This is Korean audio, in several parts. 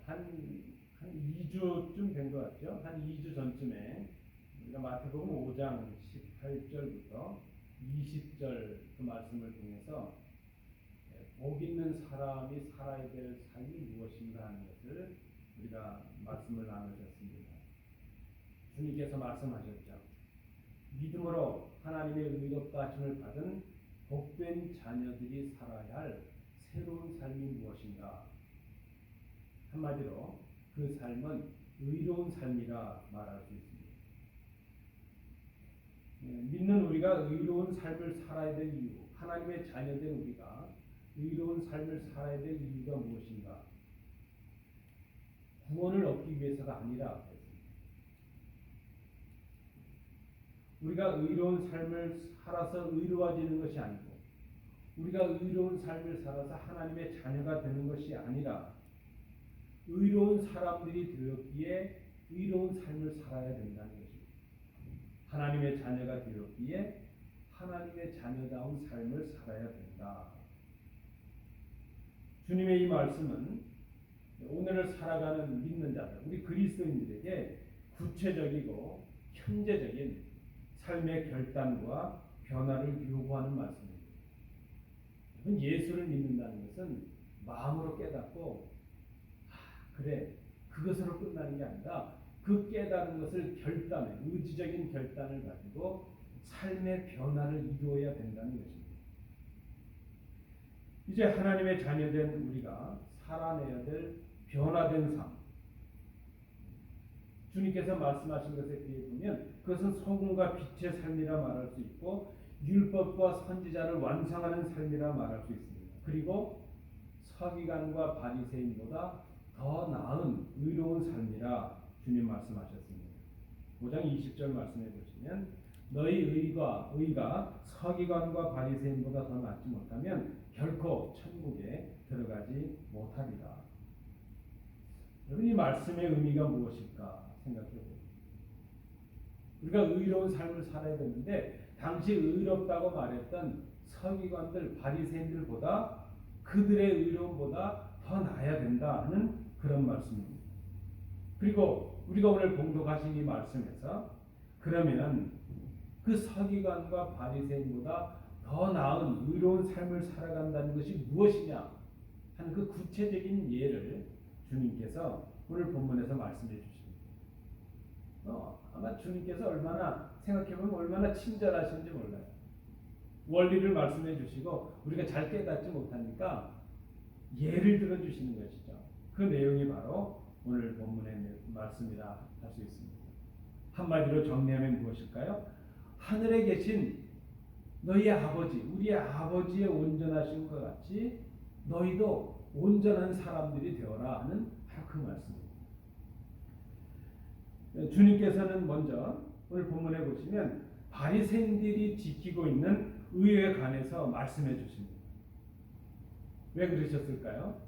한 2주쯤 된 것 같죠. 한 2주 전쯤에 우리가 마태복음 5장 18절부터 20절 그 말씀을 통해서 복 있는 사람이 살아야 될 삶이 무엇인가 하는 것을 우리가 말씀을 나누셨습니다. 주님께서 말씀하셨죠. 믿음으로 하나님의 의롭다 하심을 받은 복된 자녀들이 살아야 할 새로운 삶이 무엇인가? 한마디로 그 삶은 의로운 삶이라 말할 수 있습니다. 믿는 우리가 의로운 삶을 살아야 될 이유, 하나님의 자녀된 우리가 의로운 삶을 살아야 될 이유가 무엇인가? 구원을 얻기 위해서가 아니라 우리가 의로운 삶을 살아서 의로워지는 것이 아니고 우리가 의로운 삶을 살아서 하나님의 자녀가 되는 것이 아니라 의로운 사람들이 되었기에 의로운 삶을 살아야 된다는 것입니다. 하나님의 자녀가 되었기에 하나님의 자녀다운 삶을 살아야 된다. 주님의 이 말씀은 오늘을 살아가는 믿는 자들, 우리 그리스도인들에게 구체적이고 현재적인 삶의 결단과 변화를 요구하는 말씀입니다. 예수를 믿는다는 것은 마음으로 깨닫고 그래 그것으로 끝나는 게 아니라 그 깨달은 것을 결단해 의지적인 결단을 가지고 삶의 변화를 이루어야 된다는 것입니다. 이제 하나님의 자녀된 우리가 살아내야 될 변화된 삶, 주님께서 말씀하신 것에 비해 보면 그것은 소금과 빛의 삶이라 말할 수 있고 율법과 선지자를 완성하는 삶이라 말할 수 있습니다. 그리고 서기관과 바리새인보다 더 나은 의로운 삶이라 주님 말씀하셨습니다. 5장 20절 말씀해 보시면 너희 의가 서기관과 바리새인보다 더 낫지 못하면 결코 천국에 들어가지 못하리라. 여러분 이 말씀의 의미가 무엇일까 생각해 보세요. 우리가 의로운 삶을 살아야 되는데 당시 의롭다고 말했던 서기관들 바리새인들보다 그들의 의로움보다 더 나아야 된다 하는 그런 말씀입니다. 그리고 우리가 오늘 봉독하신 이 말씀에서 그러면 그 서기관과 바리새인보다 더 나은 의로운 삶을 살아간다는 것이 무엇이냐 하는 그 구체적인 예를 주님께서 오늘 본문에서 말씀해 주십니다. 아마 주님께서 얼마나 생각해보면 얼마나 친절하신지 몰라요. 원리를 말씀해 주시고 우리가 잘 깨닫지 못하니까 예를 들어 주시는 것이죠. 그 내용이 바로 오늘 본문의 말씀이라 할 수 있습니다. 한마디로 정리하면 무엇일까요? 하늘에 계신 너희의 아버지, 우리의 아버지의 온전하신 것 같이 너희도 온전한 사람들이 되어라 하는 바로 그 말씀입니다. 주님께서는 먼저 오늘 본문에 보시면 바리새인들이 지키고 있는 의에 관해서 말씀해 주십니다. 왜 그러셨을까요?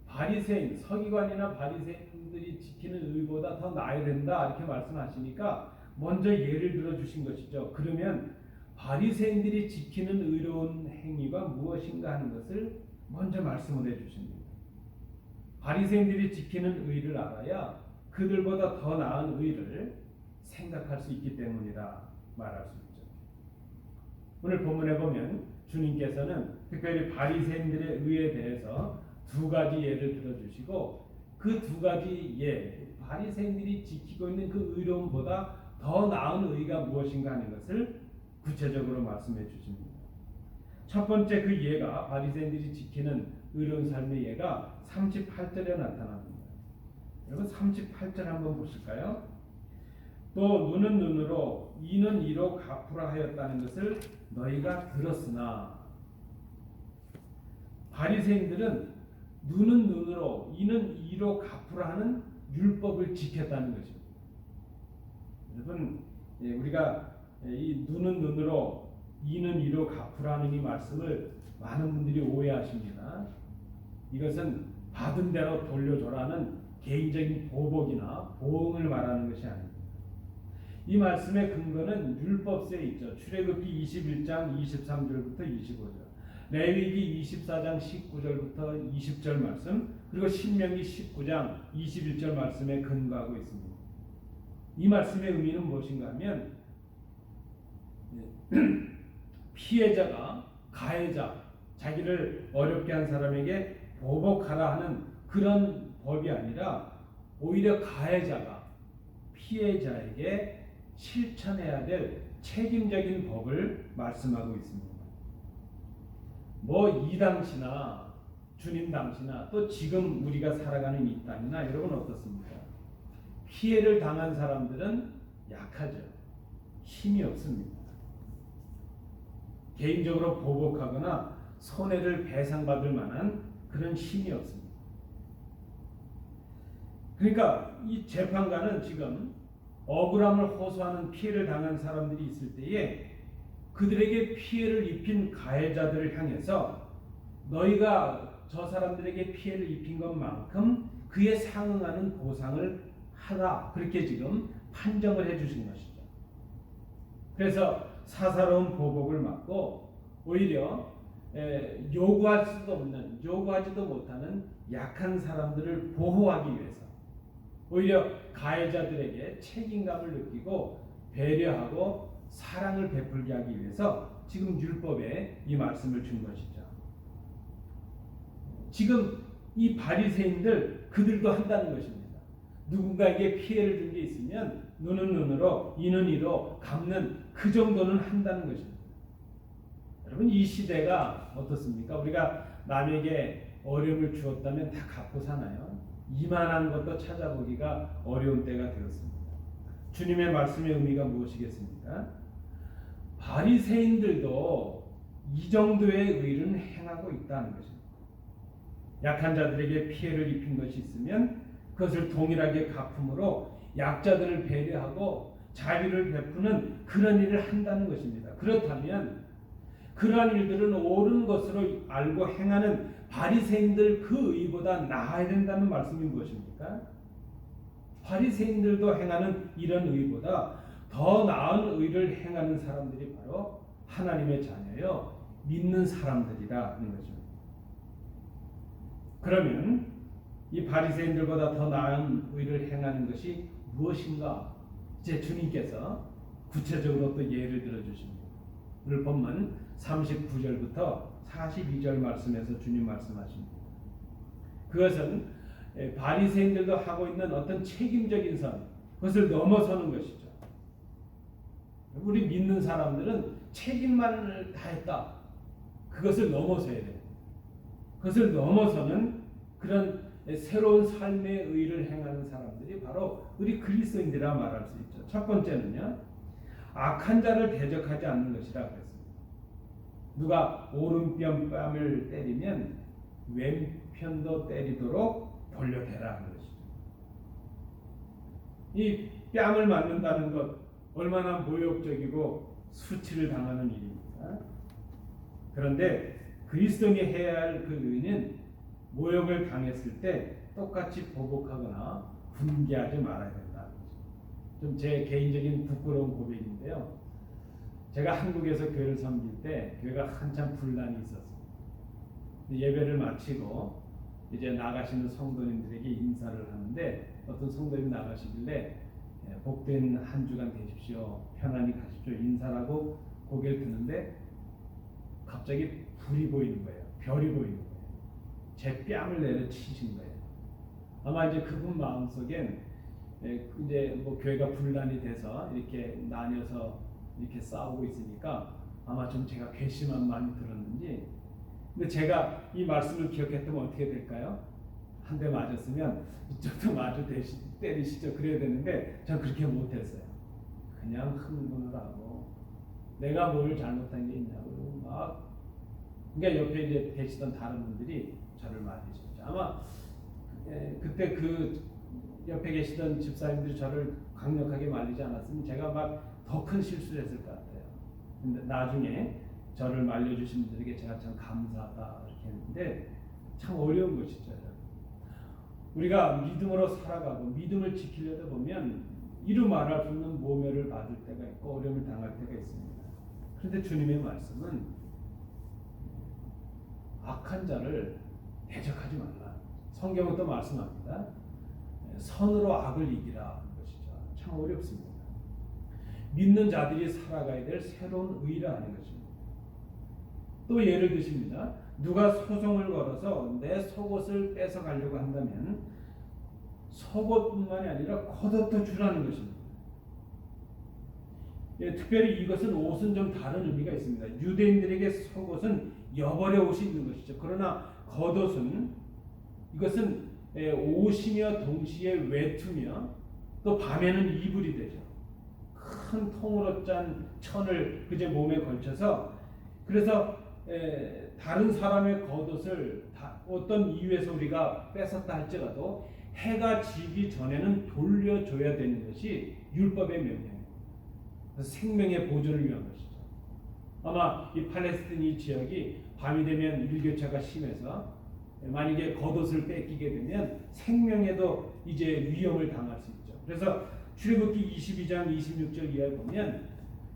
바리새인, 서기관이나 바리새인들이 지키는 의보다 더 나아야 된다 이렇게 말씀하시니까 먼저 예를 들어 주신 것이죠. 그러면 바리새인들이 지키는 의로운 행위가 무엇인가 하는 것을 먼저 말씀을 해 주십니다. 바리새인들이 지키는 의를 알아야 그들보다 더 나은 의를 생각할 수 있기 때문이라 말할 수 있죠. 오늘 본문에 보면 주님께서는 특별히 바리새인들의 의에 대해서 두 가지 예를 들어주시고 그 두 가지 예, 바리새인들이 지키고 있는 그 의로움보다 더 나은 의가 무엇인가 하는 것을 구체적으로 말씀해 주십니다. 첫 번째 그 예가 바리새인들이 지키는 의로운 삶의 예가 38절에 나타납니다. 여러분 38절 한번 보실까요? 또 눈은 눈으로 이는 이로 갚으라 하였다는 것을 너희가 들었으나 바리새인들은 눈은 눈으로 이는 이로 갚으라 하는 율법을 지켰다는 것입니다. 여러분 우리가 이 눈은 눈으로 이는 이로 갚으라 하는 이 말씀을 많은 분들이 오해하십니다. 이것은 받은 대로 돌려줘라는 개인적인 보복이나 보응을 말하는 것이 아닙니다. 이 말씀의 근거는 율법서에 있죠. 출애굽기 21장 23절부터 25절. 레위기 24장 19절부터 20절 말씀, 그리고 신명기 19장 21절 말씀에 근거하고 있습니다. 이 말씀의 의미는 무엇인가 하면 피해자가 가해자, 자기를 어렵게 한 사람에게 보복하라 하는 그런 법이 아니라 오히려 가해자가 피해자에게 실천해야 될 책임적인 법을 말씀하고 있습니다. 뭐 이 당시나 주님 당시나 또 지금 우리가 살아가는 이 땅이나 여러분 어떻습니까? 피해를 당한 사람들은 약하죠. 힘이 없습니다. 개인적으로 보복하거나 손해를 배상받을 만한 그런 힘이 없습니다. 그러니까 이 재판관은 지금 억울함을 호소하는 피해를 당한 사람들이 있을 때에 그들에게 피해를 입힌 가해자들을 향해서 너희가 저 사람들에게 피해를 입힌 것만큼 그에 상응하는 보상을 하라, 그렇게 지금 판정을 해주신 것이죠. 그래서 사사로운 보복을 막고 오히려 요구하지도 못하는 약한 사람들을 보호하기 위해서 오히려 가해자들에게 책임감을 느끼고 배려하고 사랑을 베풀게 하기 위해서 지금 율법에 이 말씀을 준 것이죠. 지금 이 바리새인들 그들도 한다는 것입니다. 누군가에게 피해를 준 게 있으면 눈은 눈으로 이는 이로 갚는 그 정도는 한다는 것입니다. 여러분 이 시대가 어떻습니까? 우리가 남에게 어려움을 주었다면 다 갚고 사나요? 이만한 것도 찾아보기가 어려운 때가 되었습니다. 주님의 말씀의 의미가 무엇이겠습니까? 바리새인들도 이 정도의 의를 행하고 있다는 것입니다. 약한 자들에게 피해를 입힌 것이 있으면 그것을 동일하게 갚음으로 약자들을 배려하고 자비를 베푸는 그런 일을 한다는 것입니다. 그렇다면 그러한 일들은 옳은 것으로 알고 행하는 바리새인들 그 의보다 나아야 된다는 말씀이 무엇입니까? 바리새인들도 행하는 이런 의보다 더 나은 의를 행하는 사람들이 바로 하나님의 자녀요 믿는 사람들이라는 거죠. 그러면 이 바리새인들보다 더 나은 의를 행하는 것이 무엇인가? 이제 주님께서 구체적으로 또 예를 들어 주십니다. 오늘 본문 39절부터 42절 말씀에서 주님 말씀하십니다. 그것은 바리새인들도 하고 있는 어떤 책임적인 선, 그것을 넘어서는 것이죠. 우리 믿는 사람들은 책임만을 다했다. 그것을 넘어서야 돼요. 그것을 넘어서는 그런 새로운 삶의 의를 행하는 사람들이 바로 우리 그리스도인들이라 말할 수 있죠. 첫 번째는요, 악한 자를 대적하지 않는 것이라 그랬습니다. 누가 오른뺨을 때리면 왼편도 때리도록 돌려대라 하는 것이죠. 이 뺨을 맞는다는 것 얼마나 모욕적이고 수치를 당하는 일입니까? 그런데 그리스도인이 해야 할 그 의는 모욕을 당했을 때 똑같이 보복하거나 분개하지 말아야 된다는 거죠. 좀 제 개인적인 부끄러운 고백인데요. 제가 한국에서 교회를 섬길 때 교회가 한참 분란이 있었습니다. 예배를 마치고 이제 나가시는 성도님들에게 인사를 하는데 어떤 성도님 나가시길래 복된 한 주간 되십시오. 편안히 가십시오. 인사라고 고개를 드는데 갑자기 불이 보이는 거예요. 별이 보이는 거예요. 제 뺨을 내려치신 거예요. 아마 이제 그분 마음속엔 이제 뭐 교회가 분란이 돼서 이렇게 나뉘어서 이렇게 싸우고 있으니까 아마 좀 제가 괘씸함 많이 들었는지, 근데 제가 이 말씀을 기억했다면 어떻게 될까요? 한 대 맞았으면 이쪽도 마주 때리시죠. 그래야 되는데 전 그렇게 못했어요. 그냥 흥분을 하고 내가 뭘 잘못한 게 있냐고 막, 그러니까 옆에 이제 계시던 다른 분들이 저를 맞으셨죠. 아마 그때 그 옆에 계시던 집사님들이 저를 강력하게 말리지 않았으면 제가 막 더 큰 실수를 했을 것 같아요. 근데 나중에 저를 말려주신 분들에게 제가 참 감사하다 이렇게 했는데 참 어려운 것이죠. 우리가 믿음으로 살아가고 믿음을 지키려다 보면 이루 말할 수 없는 모멸을 받을 때가 있고 어려움을 당할 때가 있습니다. 그런데 주님의 말씀은 악한 자를 대적하지 말라. 성경은 또 말씀합니다. 선으로 악을 이기라 하는 것이죠. 참 어렵습니다. 믿는 자들이 살아가야 될 새로운 의라 하는 것입니다. 또 예를 드십니다. 누가 소송을 걸어서 내 속옷을 뺏어가려고 한다면 속옷뿐만이 아니라 겉옷도 주라는 것입니다. 예, 특별히 이것은 옷은 좀 다른 의미가 있습니다. 유대인들에게 속옷은 여벌의 옷이 있는 것이죠. 그러나 겉옷은 이것은 옷이며 동시에 외투며 또 밤에는 이불이 되죠. 큰 통으로 짠 천을 그제 몸에 걸쳐서 그래서 다른 사람의 겉옷을 어떤 이유에서 우리가 뺏었다 할지라도 해가 지기 전에는 돌려줘야 되는 것이 율법의 명령입니다. 생명의 보존을 위한 것이죠. 아마 이 팔레스틴 이 지역이 밤이 되면 일교차가 심해서 만약에 겉옷을 뺏기게 되면 생명에도 이제 위험을 당할 수 있죠. 그래서 출애굽기 22장 26절 이하에 보면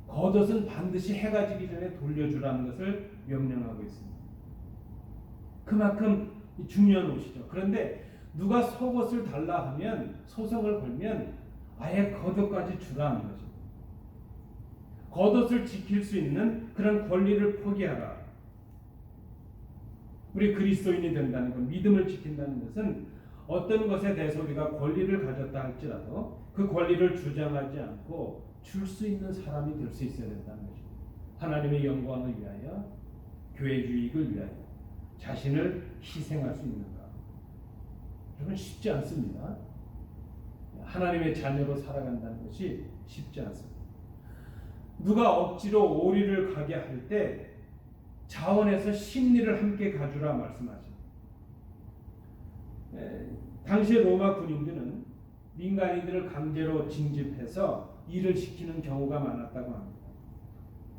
겉옷은 반드시 해가 지기 전에 돌려주라는 것을 명령하고 있습니다. 그만큼 중요한 옷이죠. 그런데 누가 속옷을 달라 하면 소송을 걸면 아예 겉옷까지 주라는 거죠. 겉옷을 지킬 수 있는 그런 권리를 포기하라. 우리 그리스도인이 된다는 것, 믿음을 지킨다는 것은 어떤 것에 대해서 우리가 권리를 가졌다 할지라도 그 권리를 주장하지 않고 줄 수 있는 사람이 될 수 있어야 된다는 것입니다. 하나님의 영광을 위하여, 교회 유익을 위하여 자신을 희생할 수 있는가? 여러분 쉽지 않습니다. 하나님의 자녀로 살아간다는 것이 쉽지 않습니다. 누가 억지로 오리를 가게 할 때 자원에서 심리를 함께 가주라 말씀하십니다. 당시의 로마 군인들은 민간인들을 강제로 징집해서 일을 시키는 경우가 많았다고 합니다.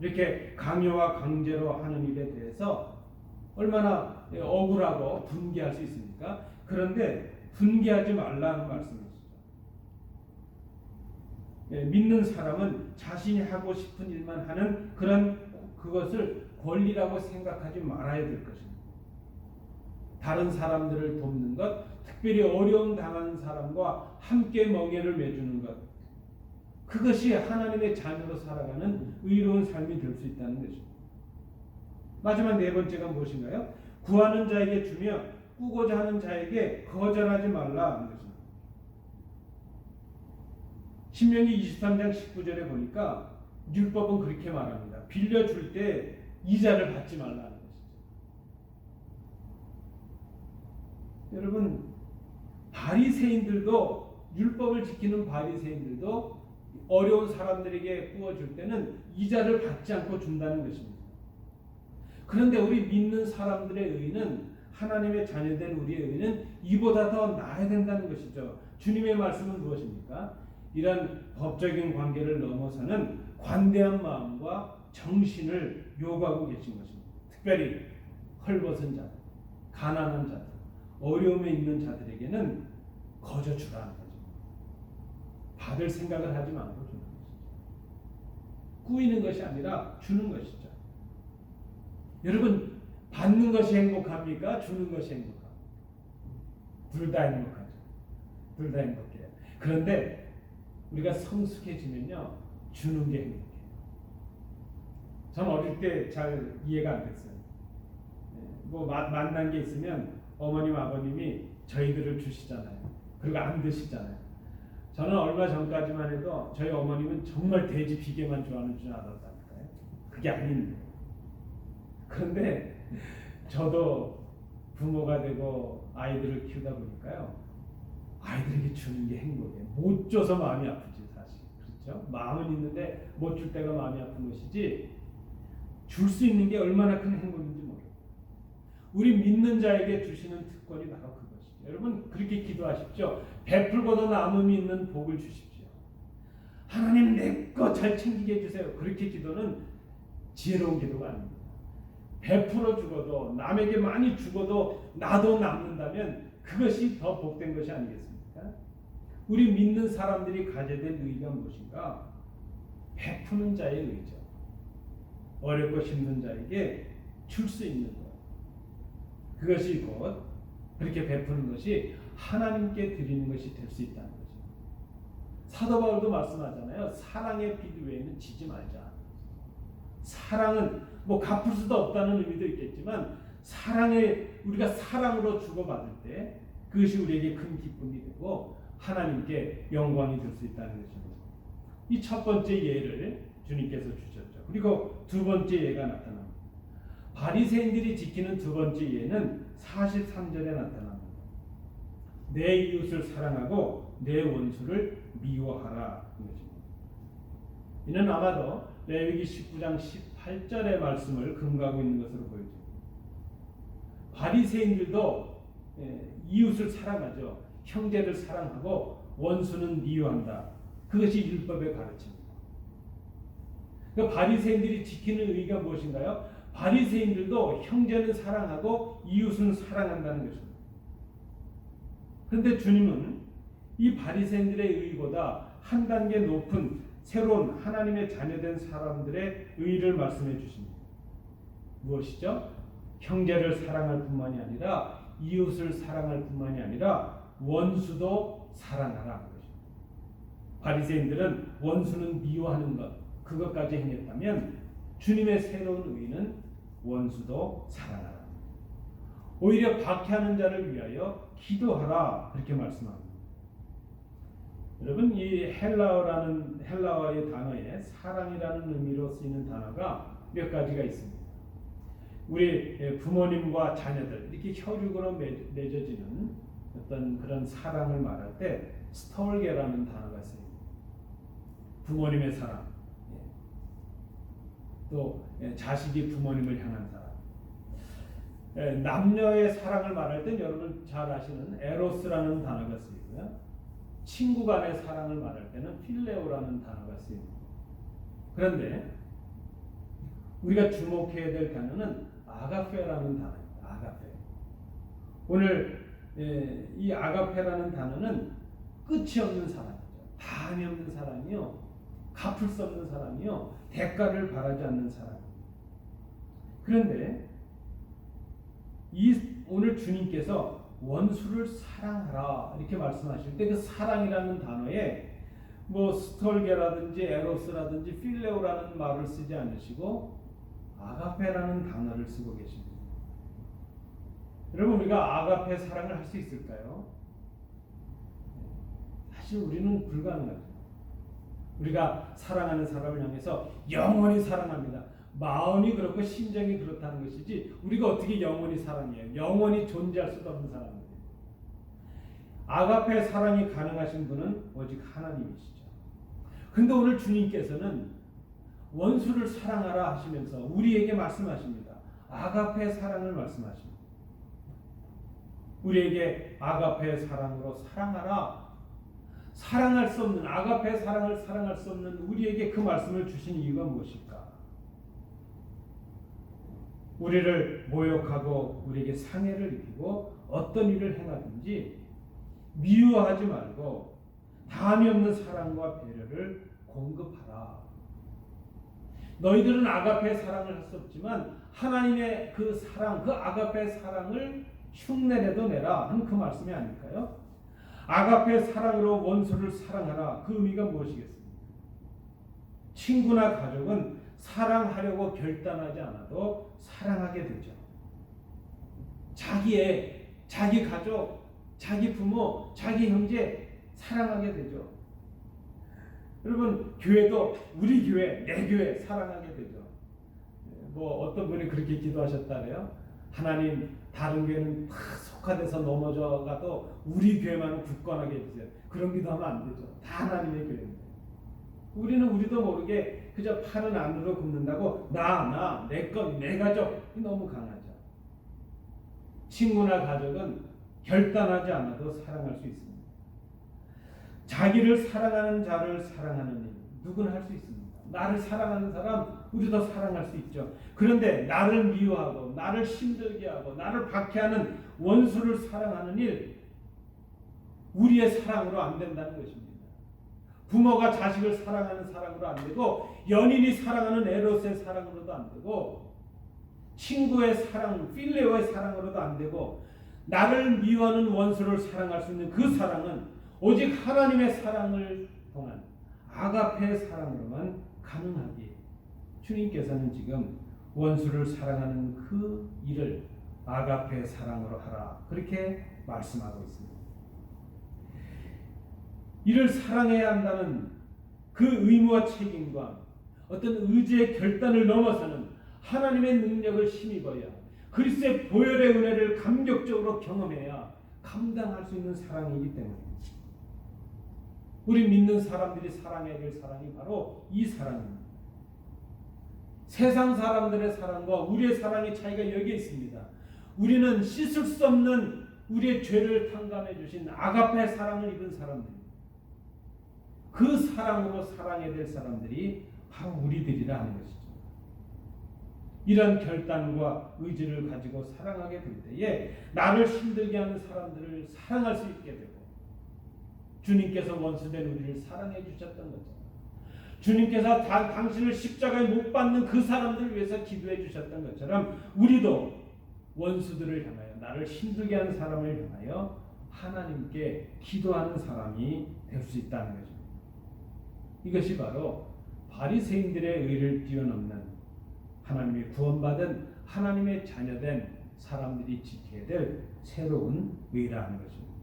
이렇게 강요와 강제로 하는 일에 대해서 얼마나 억울하고 분개할 수 있습니까? 그런데 분개하지 말라는 말씀이시죠. 믿는 사람은 자신이 하고 싶은 일만 하는 그것을 권리라고 생각하지 말아야 될 것입니다. 다른 사람들을 돕는 것, 특별히 어려움 당하는 사람과 함께 멍에를 매주는 것, 그것이 하나님의 자녀로 살아가는 의로운 삶이 될 수 있다는 것입니다. 마지막 네 번째가 무엇인가요? 구하는 자에게 주며 꾸고자 하는 자에게 거절하지 말라 하는 것입니다. 신명기 23장 19절에 보니까 율법은 그렇게 말합니다. 빌려줄 때 이자를 받지 말라는 것이죠. 여러분, 바리새인들도, 율법을 지키는 바리새인들도 어려운 사람들에게 구워줄 때는 이자를 받지 않고 준다는 것입니다. 그런데 우리 믿는 사람들의 의는, 하나님의 자녀된 우리의 의는 이보다 더 나아야 된다는 것이죠. 주님의 말씀은 무엇입니까? 이런 법적인 관계를 넘어서는 관대한 마음과 정신을 요구하고 계신 것입니다. 특별히 헐벗은 자들, 가난한 자들, 어려움에 있는 자들에게는 거저 주라는 거죠. 받을 생각을 하지 말고 주는 것이죠. 꾸이는 것이 아니라 주는 것이죠. 여러분, 받는 것이 행복합니까? 주는 것이 행복합니까? 둘 다 행복하죠. 둘 다 행복해요. 그런데 우리가 성숙해지면요, 주는 게 행복해요. 저는 어릴 때 잘 이해가 안 됐어요. 뭐 만난 게 있으면 어머님, 아버님이 저희들을 주시잖아요. 그리고 안 드시잖아요. 저는 얼마 전까지만 해도 저희 어머님은 정말 돼지 비계만 좋아하는 줄 알았다니까요. 그게 아닌데. 그런데 저도 부모가 되고 아이들을 키우다 보니까요, 아이들에게 주는 게 행복이에요. 못 줘서 마음이 아프지 사실. 그렇죠? 마음은 있는데 못 줄 때가 마음이 아픈 것이지, 줄 수 있는 게 얼마나 큰 행복인지 모르겠어요. 우리 믿는 자에게 주시는 특권이 바로 그것이죠. 여러분 그렇게 기도하십시오. 베풀고도 남음이 있는 복을 주십시오. 하나님 내 거 잘 챙기게 해주세요. 그렇게 기도는 지혜로운 기도가 아닙니다. 베풀어 주고도, 남에게 많이 주고도 나도 남는다면 그것이 더 복된 것이 아니겠습니까? 우리 믿는 사람들이 가져야 될 의의가 무엇인가? 베푸는 자의 의죠. 의. 어렵고 힘든 자에게 줄 수 있는 것. 그것이 바로 율법의 의입니다. 그것이 곧 그렇게 베푸는 것이 하나님께 드리는 것이 될 수 있다는 거죠. 사도 바울도 말씀하잖아요. 사랑의 빛 외에는 지지 말자. 사랑은 뭐 갚을 수도 없다는 의미도 있겠지만 우리가 사랑으로 주고받을 때 그것이 우리에게 큰 기쁨이 되고 하나님께 영광이 될 수 있다는 것입니다. 이 첫 번째 예를 주님께서 주셨죠. 그리고 두 번째 예가 나타납니다. 바리새인들이 지키는 두 번째 예는 43절에 나타납니다. 내 이웃을 사랑하고 내 원수를 미워하라. 이는 아마도 레위기 19장 18절의 말씀을 근거하고 있는 것으로 보여집니다. 바리새인들도 이웃을 사랑하죠. 형제를 사랑하고 원수는 미워한다. 그것이 율법의 가르침입니다. 그 바리새인들이 지키는 의의가 무엇인가요? 바리새인들도 형제는 사랑하고 이웃은 사랑한다는 것입니다. 그런데 주님은 이 바리새인들의 의의보다 한 단계 높은 새로운 하나님의 자녀된 사람들의 의의를 말씀해 주십니다. 무엇이죠? 형제를 사랑할 뿐만이 아니라 이웃을 사랑할 뿐만이 아니라 원수도 사랑하라. 바리새인들은 원수는 미워하는 것, 그것까지 행했다면 주님의 새로운 의의는 원수도 사랑하라. 오히려 박해하는 자를 위하여 기도하라. 그렇게 말씀합니다. 여러분, 이 헬라어의 단어에 사랑이라는 의미로 쓰이는 단어가 몇 가지가 있습니다. 우리 부모님과 자녀들 이렇게 혈육으로 맺어지는 어떤 그런 사랑을 말할 때 스톨게라는 단어가 쓰입니다. 부모님의 사랑, 또 자식이 부모님을 향한 사랑. 남녀의 사랑을 말할 때 여러분 잘 아시는 에로스라는 단어가 쓰이고요. 친구 간의 사랑을 말할 때는 필레오라는 단어가 쓰입니다. 그런데 우리가 주목해야 될 단어는 아가페라는 단어입니다. 아가페. 오늘 이 아가페라는 단어는 끝이 없는 사랑이죠. 다함이 없는 사랑이요. 갚을 수 없는 사랑이요. 대가를 바라지 않는 사랑. 그런데 오늘 주님께서 원수를 사랑하라 이렇게 말씀하실 때 그 사랑이라는 단어에 뭐 스톨게라든지 에로스라든지 필레오라는 말을 쓰지 않으시고 아가페라는 단어를 쓰고 계십니다. 여러분, 우리가 아가페 사랑을 할 수 있을까요? 사실 우리는 불가능하죠. 우리가 사랑하는 사람을 향해서 영원히 사랑합니다. 마음이 그렇고 심정이 그렇다는 것이지 우리가 어떻게 영원히 사랑해요? 영원히 존재할 수도 없는 사람입니다. 아가페 사랑이 가능하신 분은 오직 하나님이시죠. 그런데 오늘 주님께서는 원수를 사랑하라 하시면서 우리에게 말씀하십니다. 아가페 사랑을 말씀하십니다. 우리에게 아가페 사랑으로 사랑하라. 사랑할 수 없는 아가페 사랑을 사랑할 수 없는 우리에게 그 말씀을 주신 이유가 무엇일까? 우리를 모욕하고 우리에게 상해를 입히고 어떤 일을 행하든지 미워하지 말고 다함이 없는 사랑과 배려를 공급하라. 너희들은 아가페 사랑을 할 수 없지만 하나님의 그 사랑, 그 아가페 사랑을 흉내내도 내라 하는 그 말씀이 아닐까요? 아가페 사랑으로 원수를 사랑하라. 그 의미가 무엇이겠습니까? 친구나 가족은 사랑하려고 결단하지 않아도 사랑하게 되죠. 자기 가족, 자기 부모, 자기 형제 사랑하게 되죠. 여러분, 교회도 우리 교회, 내 교회 사랑하게 되죠. 뭐 어떤 분이 그렇게 기도하셨다래요. 하나님, 다른 교회는 다 속화돼서 넘어져가도 우리 교회만은 굳건하게 해주세요. 그런 기도하면 안 되죠. 다 하나님의 교회입니다. 우리도 모르게 그저 팔은 안으로 굽는다고 내 것, 내 가족이 너무 강하죠. 친구나 가족은 결단하지 않아도 사랑할 수 있습니다. 자기를 사랑하는 자를 사랑하는 일, 누구나 할 수 있습니다. 나를 사랑하는 사람, 우리도 사랑할 수 있죠. 그런데 나를 미워하고 나를 힘들게 하고 나를 박해하는 원수를 사랑하는 일, 우리의 사랑으로 안 된다는 것입니다. 부모가 자식을 사랑하는 사랑으로 안 되고 연인이 사랑하는 에로스의 사랑으로도 안 되고 친구의 사랑, 필레오의 사랑으로도 안 되고 나를 미워하는 원수를 사랑할 수 있는 그 사랑은 오직 하나님의 사랑을 통한 아가페의 사랑으로만 가능하기에 주님께서는 지금 원수를 사랑하는 그 일을 아가페의 사랑으로 하라 그렇게 말씀하고 있습니다. 이를 사랑해야 한다는 그 의무와 책임과 어떤 의지의 결단을 넘어서는 하나님의 능력을 힘입어야 그리스도의 보혈의 은혜를 감격적으로 경험해야 감당할 수 있는 사랑이기 때문입니다. 우리 믿는 사람들이 사랑해야 될 사랑이 바로 이 사랑입니다. 세상 사람들의 사랑과 우리의 사랑의 차이가 여기에 있습니다. 우리는 씻을 수 없는 우리의 죄를 탕감해 주신 아가페 사랑을 입은 사람들입니다. 그 사랑으로 사랑해야 될 사람들이 바로 우리들이라 하는 것이죠. 이런 결단과 의지를 가지고 사랑하게 될 때에 나를 힘들게 하는 사람들을 사랑할 수 있게 되고 주님께서 원수된 우리를 사랑해 주셨던 거죠. 주님께서 당신을 십자가에 못 박는 그 사람들을 위해서 기도해 주셨던 것처럼 우리도 원수들을 향하여 나를 힘들게 하는 사람을 향하여 하나님께 기도하는 사람이 될 수 있다는 거죠. 이것이 바로 바리새인들의 의를 뛰어넘는 하나님의 구원받은 하나님의 자녀된 사람들이 지켜야 될 새로운 의라는 것입니다.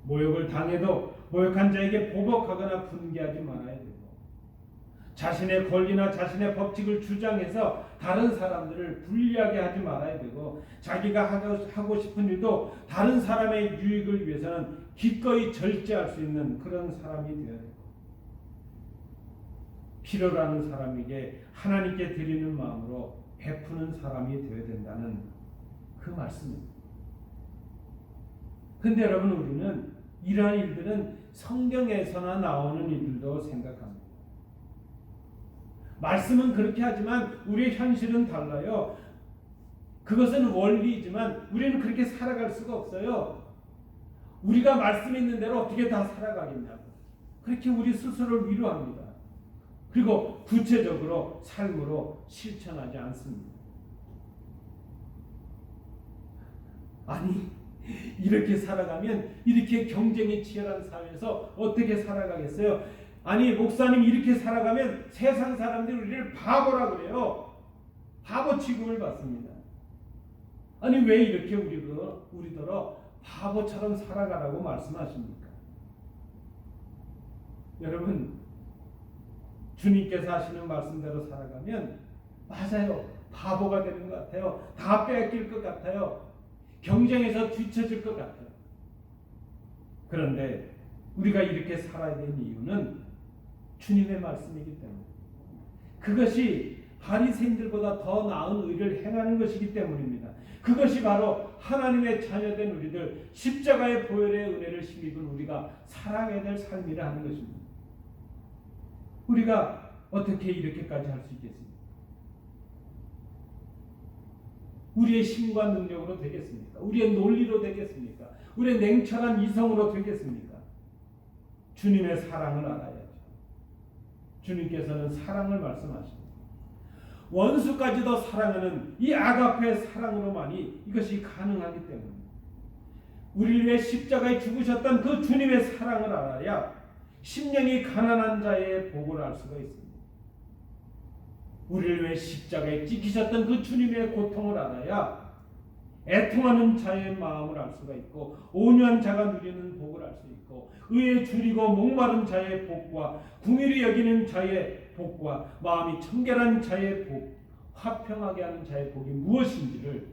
모욕을 당해도 모욕한 자에게 보복하거나 분개하지 말아야 되고 자신의 권리나 자신의 법칙을 주장해서 다른 사람들을 불리하게 하지 말아야 되고 자기가 하고 싶은 일도 다른 사람의 유익을 위해서는 기꺼이 절제할 수 있는 그런 사람이 되어야 되고 필요로 하는 사람에게 하나님께 드리는 마음으로 베푸는 사람이 되어야 된다는 그 말씀입니다. 근데 여러분 우리는 이러한 일들은 성경에서나 나오는 일들도 생각합니다. 말씀은 그렇게 하지만 우리의 현실은 달라요. 그것은 원리이지만 우리는 그렇게 살아갈 수가 없어요. 우리가 말씀 있는 대로 어떻게 다 살아가겠냐고. 그렇게 우리 스스로를 위로합니다. 그리고 구체적으로 삶으로 실천하지 않습니다. 아니 이렇게 살아가면 이렇게 경쟁이 치열한 사회에서 어떻게 살아가겠어요? 아니 목사님 이렇게 살아가면 세상 사람들이 우리를 바보라 그래요. 바보 취급을 받습니다. 아니 왜 이렇게 우리더러 바보처럼 살아가라고 말씀하십니까? 여러분 주님께서 하시는 말씀대로 살아가면 맞아요. 바보가 되는 것 같아요. 다 빼앗길 것 같아요. 경쟁에서 뒤처질 것 같아요. 그런데 우리가 이렇게 살아야 되는 이유는 주님의 말씀이기 때문에 그것이 바리새인들보다 더 나은 의를 행하는 것이기 때문입니다. 그것이 바로 하나님의 자녀된 우리들 십자가의 보혈의 은혜를 힘입은 우리가 살아가야 될 삶이라 하는 것입니다. 우리가 어떻게 이렇게까지 할 수 있겠습니까? 우리의 힘과 능력으로 되겠습니까? 우리의 논리로 되겠습니까? 우리의 냉철한 이성으로 되겠습니까? 주님의 사랑을 알아야죠. 주님께서는 사랑을 말씀하십니다. 원수까지도 사랑하는 이 아가페의 사랑으로만이 이것이 가능하기 때문입니다. 우리를 위해 십자가에 죽으셨던 그 주님의 사랑을 알아야 심령이 가난한 자의 복을 알 수가 있습니다. 우리를 위해 십자가에 찍히셨던 그 주님의 고통을 알아야 애통하는 자의 마음을 알 수가 있고 온유한 자가 누리는 복을 알 수 있고 의에 줄이고 목마른 자의 복과 궁일이 여기는 자의 복과 마음이 청결한 자의 복, 화평하게 하는 자의 복이 무엇인지를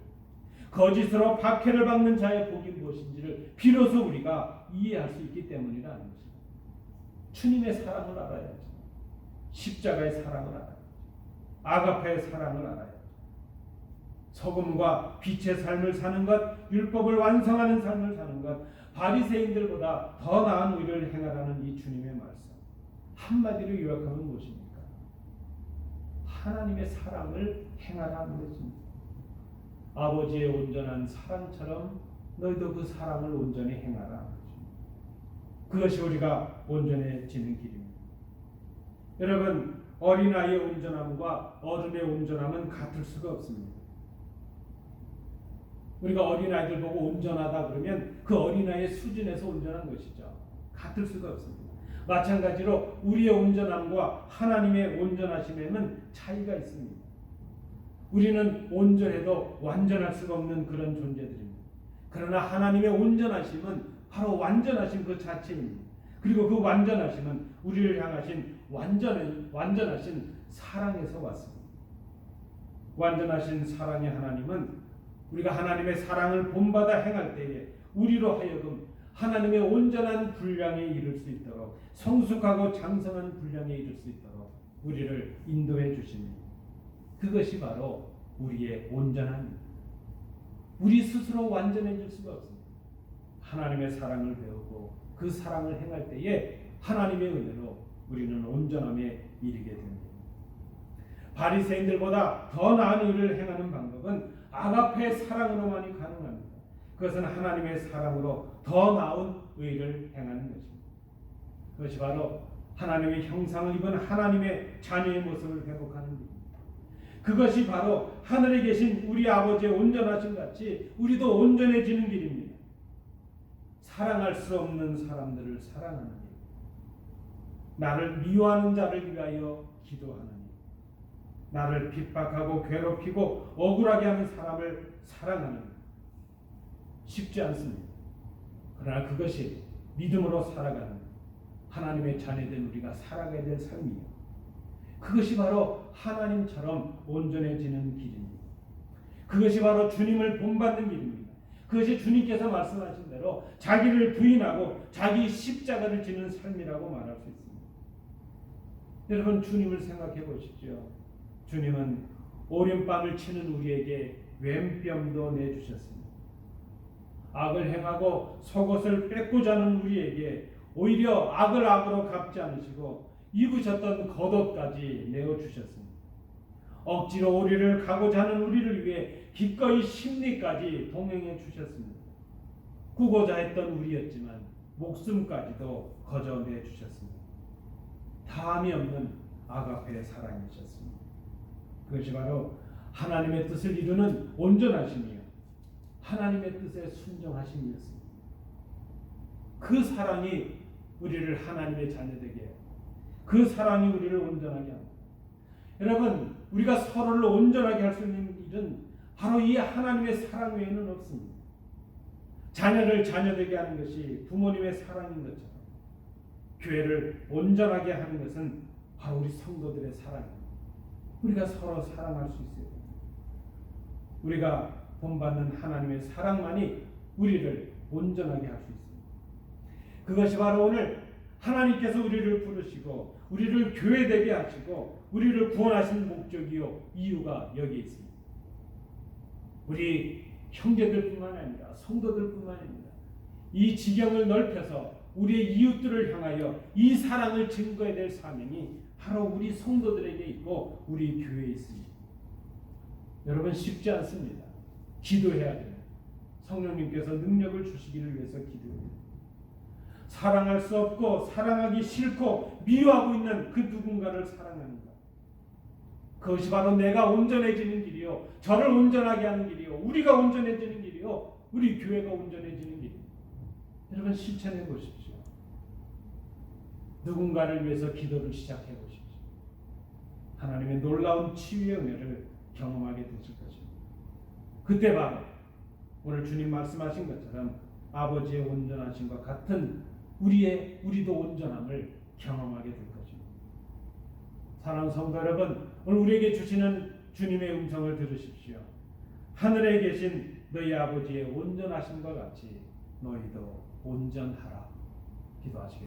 거짓으로 박해를 받는 자의 복이 무엇인지를 비로소 우리가 이해할 수 있기 때문이라는 것입니다. 주님의 사랑을 알아야죠. 십자가의 사랑을 알아야죠. 아가페의 사랑을 알아야죠. 소금과 빛의 삶을 사는 것, 율법을 완성하는 삶을 사는 것, 바리새인들보다 더 나은 의를 행하라는 이 주님의 말씀. 한마디로 요약하면 무엇입니까? 하나님의 사랑을 행하라는 것입니다. 아버지의 온전한 사랑처럼 너희도 그 사랑을 온전히 행하라. 그것이 우리가 온전해지는 길입니다. 여러분 어린아이의 온전함과 어른의 온전함은 같을 수가 없습니다. 우리가 어린아이들 보고 온전하다 그러면 그 어린아이의 수준에서 온전한 것이죠. 같을 수가 없습니다. 마찬가지로 우리의 온전함과 하나님의 온전하심에는 차이가 있습니다. 우리는 온전해도 완전할 수가 없는 그런 존재들입니다. 그러나 하나님의 온전하심은 바로 완전하심 그 자체입니다. 그리고 그 완전하심은 우리를 향하신 완전하신 사랑에서 왔습니다. 완전하신 사랑의 하나님은 우리가 하나님의 사랑을 본받아 행할 때에 우리로 하여금 하나님의 온전한 분량에 이를 수 있도록 성숙하고 장성한 분량에 이를 수 있도록 우리를 인도해 주십니다. 그것이 바로 우리의 온전함입니다. 우리 스스로 완전해질 수가 없습니다. 하나님의 사랑을 배우고 그 사랑을 행할 때에 하나님의 은혜로 우리는 온전함에 이르게 됩니다. 바리새인들보다 더 나은 일을 행하는 방법은 아가페 사랑으로만이 가능합니다. 그것은 하나님의 사랑으로 더 나은 의를 행하는 것입니다. 그것이 바로 하나님의 형상을 입은 하나님의 자녀의 모습을 회복하는 일입니다. 그것이 바로 하늘에 계신 우리 아버지의 온전하심 같이 우리도 온전해지는 길입니다. 사랑할 수 없는 사람들을 사랑하는 일, 나를 미워하는 자를 위하여 기도하는 일, 나를 핍박하고 괴롭히고 억울하게 하는 사람을 사랑하는 일, 쉽지 않습니다. 그러나 그것이 믿음으로 살아가는 하나님의 자녀된 우리가 살아가야 될 삶이에요. 그것이 바로 하나님처럼 온전해지는 길입니다. 그것이 바로 주님을 본받는 길입니다. 그것이 주님께서 말씀하신 대로 자기를 부인하고 자기 십자가를 지는 삶이라고 말할 수 있습니다. 여러분, 주님을 생각해 보십시오. 주님은 오륜밤을 치는 우리에게 왼뼘도 내주셨습니다. 악을 행하고 속옷을 뺏고자 하는 우리에게 오히려 악을 악으로 갚지 않으시고 입으셨던 겉옷까지 내어주셨습니다. 억지로 우리를 가고자 하는 우리를 위해 기꺼이 심리까지 동행해 주셨습니다. 구고자 했던 우리였지만 목숨까지도 거저내 주셨습니다. 다함이 없는 아가페의 사랑이셨습니다. 그것이 바로 하나님의 뜻을 이루는 온전하심이요, 하나님의 뜻에 순종하심이었습니다. 그 사랑이 우리를 하나님의 자녀되게 해요. 그 사랑이 우리를 온전하게 합니다. 여러분, 우리가 서로를 온전하게 할 수 있는 일은 바로 이 하나님의 사랑 외에는 없습니다. 자녀를 자녀되게 하는 것이 부모님의 사랑인 것처럼 교회를 온전하게 하는 것은 바로 우리 성도들의 사랑입니다. 우리가 서로 사랑할 수 있어야 됩니다. 우리가 본받는 하나님의 사랑만이 우리를 온전하게 할 수 있습니다. 그것이 바로 오늘 하나님께서 우리를 부르시고 우리를 교회되게 하시고 우리를 구원하신 목적이요 이유가 여기에 있습니다. 우리 형제들뿐만 아니라 성도들뿐만 아니라 이 지경을 넓혀서 우리의 이웃들을 향하여 이 사랑을 증거해야 될 사명이 바로 우리 성도들에게 있고 우리 교회에 있습니다. 여러분, 쉽지 않습니다. 기도해야 돼요. 성령님께서 능력을 주시기를 위해서 기도해요. 사랑할 수 없고 사랑하기 싫고 미워하고 있는 그 누군가를 사랑하는 것, 그것이 바로 내가 온전해지는 길이요, 저를 온전하게 하는 길이요, 우리가 온전해지는 길이요, 우리 교회가 온전해지는 길이요. 여러분, 실천해 보십시오. 누군가를 위해서 기도를 시작해 보십시오. 하나님의 놀라운 치유의 은혜를 경험하게 되실 것입니다. 그때 바로 오늘 주님 말씀하신 것처럼 아버지의 온전하심과 같은 우리도 온전함을 경험하게 될 것입니다. 사랑하는 성도 여러분, 오늘 우리에게 주시는 주님의 음성을 들으십시오. 하늘에 계신 너희 아버지의 온전하심과 같이 너희도 온전하라. 기도하시겠습니다.